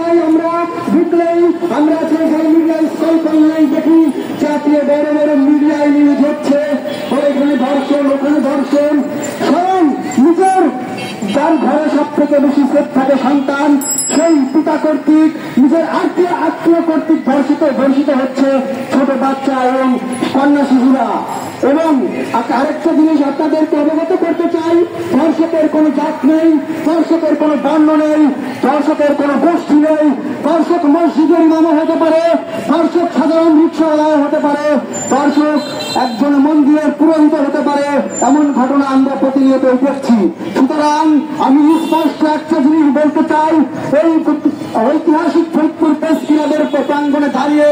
মিডিয়ায় আমরা ঢুকলেই আমরা সোশ্যাল মিডিয়ায় স্ক্রল করলেই দেখি জাতীয় বড় বড় মিডিয়ায় নিউজ হচ্ছে, ওইখানে ধর্ষণ ওখানে ধর্ষণ। কারণ নিজের যার ঘরে সব থেকে বেশি সেফ থাকে সন্তান, সেই পিতা কর্তৃক নিজের আত্মীয় কর্তৃক ধর্ষিত হচ্ছে ছোট বাচ্চা এবং কন্যা শিশুরা। এবং আরেকটা জিনিস আপনাদেরকে অবগত করতে চাই, ধর্ষকের কোনো জাত নেই, ধর্ষকের কোনো বর্ণ নেই, ধর্ষকের কোনো গোষ্ঠী নেই। ধর্ষক মসজিদের ইমামও হতে পারে, ধর্ষক সাধারণ রিক্সাওয়ালাও হতে পারে, ধর্ষক একজন মন্দিরের পুরোহিত হতে পারে। এমন ঘটনা আমরা প্রতিনিয়ত দেখছি। সুতরাং আমি স্পষ্ট একটা জিনিস বলতে চাই, এই ঐতিহাসিক ফরিদপুর প্রেস ক্লাবের প্রাঙ্গণে দাঁড়িয়ে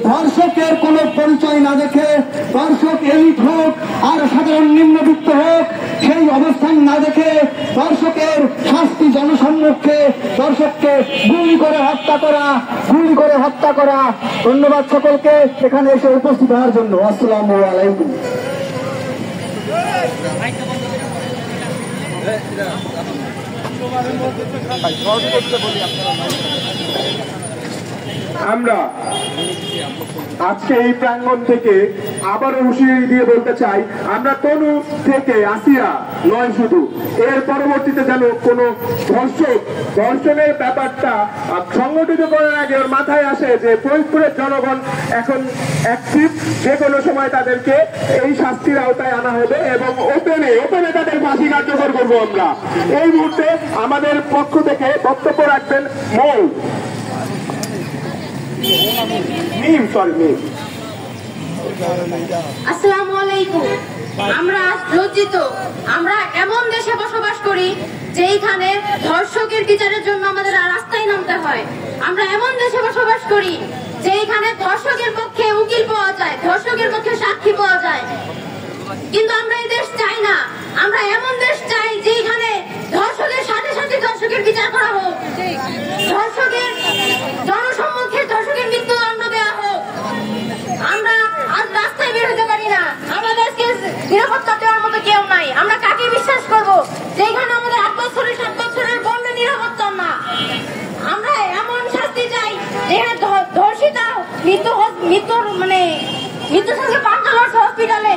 ধর্ষকের কোনো পরিচয় না দেখে, ধর্ষক এলিট হোক আর সাধারণ নিম্নবিত্ত হোক, সেই অবস্থান না দেখে ধর্ষকের শাস্তি জনসম্মুখে ধর্ষককে গুলি করে হত্যা করা। ধন্যবাদ সকলকে এখানে এসে উপস্থিত হওয়ার জন্য। আসসালামু আলাইকুম। আমরা আজকে এই প্রাঙ্গণ থেকে আবারও হুঁশিয়ারি দিয়ে বলতে চাই, আমরা তনু থেকে আসিয়া নয় শুধু, এর পরবর্তীতে যেন কোনো ধর্ষণের ব্যাপারটা সংগঠিত করার আগে ওর মাথায় আসে যে ফরিদপুরের জনগণ এখন অ্যাক্টিভ, যে কোনো সময় তাদেরকে এই শাস্তির আওতায় আনা হবে এবং ওপেনে তাদের ফাঁসি কার্যকর করবো আমরা। এই মুহূর্তে আমাদের পক্ষ থেকে বক্তব্য রাখবেন আসসালামু আলাইকুম। আমরা লজ্জিত, আমরা এমন দেশে বসবাস করি যেখানে ধর্ষকের বিচারের জন্য আমাদের রাস্তায় নামতে হয়। আমরা এমন দেশে বসবাস করি যেখানে ধর্ষকের পক্ষে উকিল পাওয়া যায়, ধর্ষকের পক্ষে সাক্ষী পাওয়া যায়। কিন্তু আমরা এই দেশ চাই না। আমরা এমন দেশ চাই যেখানে ধর্ষকের সাথে সাথে ধর্ষকের বিচার করা হোক, ধর্ষকের জনসম্মুখে ধর্ষকের মৃত্যুদণ্ড দেওয়া হোক। আমরা আজ রাস্তায় বের হতে পারি না, আমাদেরকে নিরাপত্তা দেওয়ার মতো কেউ নাই। আমরা কাকে বিশ্বাস করবো যেখানে আমাদের 8 বছরের 7 বছরের বন্ধ নিরাপত্তা না? আমরা এমন শাস্তি চাই যেখানে ধর্ষিতা মৃত্যুর সঙ্গে পাঞ্চল হসপিটালে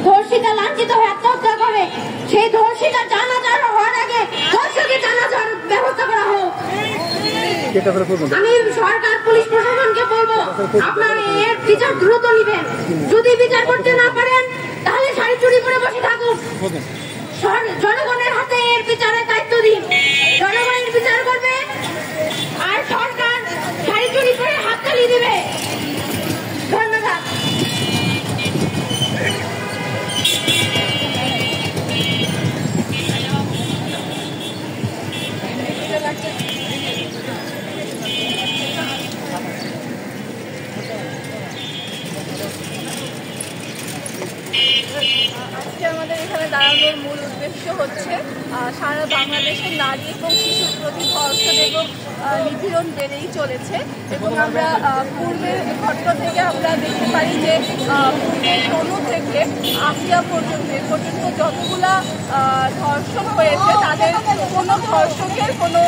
ধর্ষিতা লাঞ্ছিত হয়ে আত্মহত্যা করে, সেই ধর্ষিতা জানাজার হওয়ার আগে ধর্ষকের জানাজার ব্যবস্থা করা হোক। আমি সরকার পুলিশ প্রশাসনকে বলবো, আপনারা এর বিচার দ্রুত নিবেন। যদি বিচার করতে না পারেন তাহলে শাড়ি চুরি করে বসে থাকুন। জনগণের হাতে এর বিচারের দায়িত্ব দিন, জনগণের বিচার করবে আর সরকার শাড়ি চুরি করে হাততালি দিবে। ধন্যবাদ। আজকে আমাদের এখানে দাঁড়ানোর মূল উদ্দেশ্য হচ্ছে সারা বাংলাদেশের নারী এবং শিশুর প্রতি ধর্ষণ এবং নিপীড়ন বেড়েই চলেছে। এবং আমরা পূর্বের ঘটনা থেকে আমরা দেখতে পারি যে পূর্বে তনু থেকে আসিয়া পর্যন্ত যতগুলা ধর্ষণ হয়েছে তাদের কোনো ধর্ষকের কোনো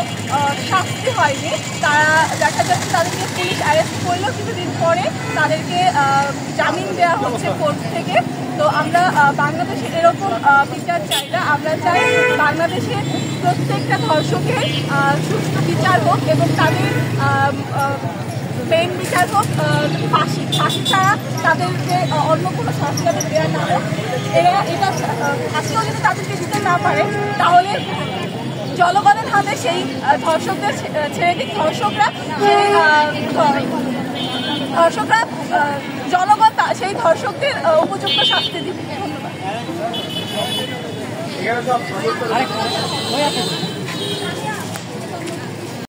শাস্তি হয়নি। তারা দেখা যাচ্ছে তাদেরকে পুলিশ অ্যারেস্ট করলেও কিছুদিন পরে তাদেরকে জামিন দেওয়া হচ্ছে কোর্ট থেকে। তো আমরা বাংলাদেশে এরকম বিচার চাই না। আমরা চাই বাংলাদেশে প্রত্যেকটা ধর্ষকের সুষ্ঠু বিচার হোক এবং তাদের মেইন বিচার হোক ফাঁসি ছাড়া তাদেরকে অন্য কোনো শাস্তি দেওয়া না হোক। এটা ফাঁসিও যদি তাদেরকে দিতে না পারে তাহলে জনগণের হাতে সেই ধর্ষকদের ছেড়ে দিক। ধর্ষকরা জনগণ সেই ধর্ষকদের উপযুক্ত শাস্তি দিবে। ধন্যবাদ।